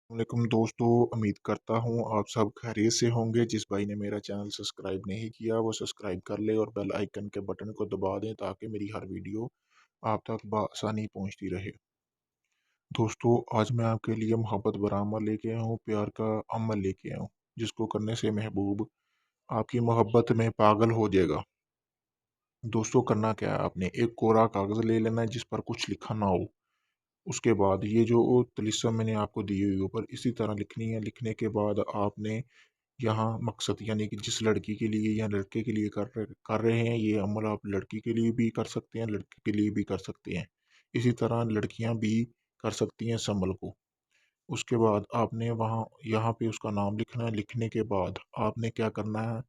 वालेकुम दोस्तों, उम्मीद करता हूँ आप सब खैरियत से होंगे। जिस भाई ने मेरा चैनल सब्सक्राइब नहीं किया वो सब्सक्राइब कर ले और बेल आइकन के बटन को दबा दें ताकि मेरी हर वीडियो आप तक बआसानी पहुँचती रहे। दोस्तों, आज मैं आपके लिए मोहब्बत भरा अमल लेके आया हूँ, प्यार का अमल लेके आया हूँ, जिसको करने से महबूब आपकी मोहब्बत में पागल हो जाएगा। दोस्तों, करना क्या है, आपने एक कोरा कागज़ ले लेना है जिस पर कुछ लिखा ना हो। उसके बाद ये जो तलीसम मैंने आपको दी हुई ऊपर इसी तरह लिखनी है। लिखने के बाद आपने यहाँ मकसद यानी कि जिस लड़की के लिए या लड़के के लिए कर रहे हैं ये अमल, आप लड़की के लिए भी कर सकते हैं, लड़के के लिए भी कर सकते हैं। इसी तरह लड़कियां भी कर सकती हैं इस अमल को। उसके बाद आपने वहाँ यहाँ पे उसका नाम लिखना है। लिखने के बाद आपने क्या करना है,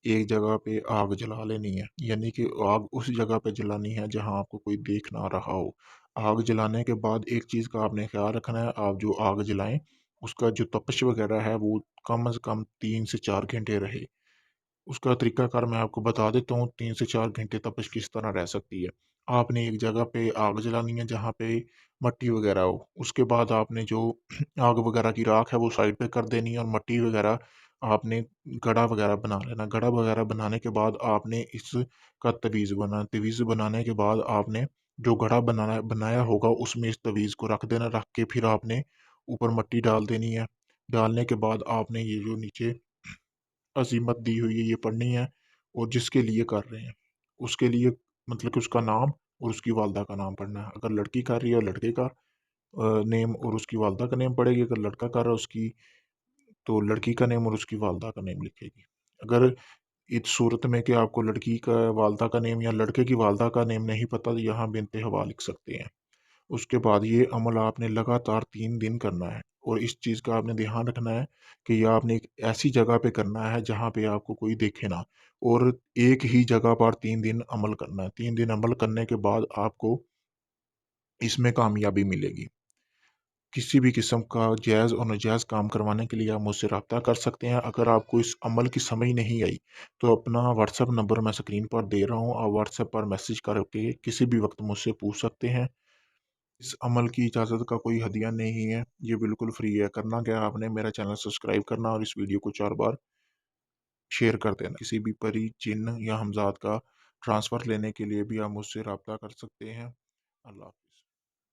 एक जगह पे आग जला लेनी है, यानी कि आग उस जगह पे जलानी है जहाँ आपको कोई देख ना रहा हो। आग जलाने के बाद एक चीज़ का आपने ख्याल रखना है, आप जो आग जलाएं उसका जो तपश वगैरह है वो कम से कम 3 से 4 घंटे रहे। उसका तरीकाकार मैं आपको बता देता हूँ, 3 से 4 घंटे तपश किस तरह रह सकती है। आपने एक जगह पे आग जलानी है जहाँ पे मट्टी वगैरह हो। उसके बाद आपने जो आग वगैरह की राख है वो साइड पे कर देनी है और मट्टी वगैरह आपने गड़ा वगैरह बना लेना। गड़ा वगैरह बनाने के बाद आपने इसका तवीज़ बनाना। तवीज़ बनाने के बाद आपने जो गड़ा बनाया होगा उसमें इस तवीज़ को रख देना। रख के फिर आपने ऊपर मट्टी डाल देनी है। डालने के बाद आपने ये जो नीचे अज़ीमत दी हुई है ये पढ़नी है और जिसके लिए कर रहे हैं, उसके लिए मतलब कि उसका नाम और उसकी वालदा का नाम पढ़ना है। अगर लड़की कर रही है लड़के का नेम और उसकी वालदा का नेम पढ़ेगी। अगर लड़का कर रहा है उसकी तो लड़की का नेम और उसकी वालदा का नेम लिखेगी। अगर इस सूरत में कि आपको लड़की का वालदा का नेम या लड़के की वालदा का नेम नहीं पता तो यहाँ बिनते हवा लिख सकते हैं। उसके बाद ये अमल आपने लगातार 3 दिन करना है और इस चीज़ का आपने ध्यान रखना है कि ये आपने एक ऐसी जगह पे करना है जहाँ पे आपको कोई देखे ना, और एक ही जगह पर 3 दिन अमल करना है। 3 दिन अमल करने के बाद आपको इसमें कामयाबी मिलेगी। किसी भी किस्म का जायज़ और नाजायज़ काम करवाने के लिए आप मुझसे राब्ता कर सकते हैं। अगर आपको इस अमल की समझ नहीं आई तो अपना व्हाट्सएप नंबर मैं स्क्रीन पर दे रहा हूँ, आप व्हाट्सएप पर मैसेज करके किसी भी वक़्त मुझसे पूछ सकते हैं। इस अमल की इजाज़त का कोई हदिया नहीं है, ये बिल्कुल फ्री है। करना क्या है, आपने मेरा चैनल सब्सक्राइब करना और इस वीडियो को 4 बार शेयर कर देना। किसी भी परी, जिन्न या हमज़ाद का ट्रांसफ़र लेने के लिए भी आप मुझसे राब्ता कर सकते हैं। अल्लाह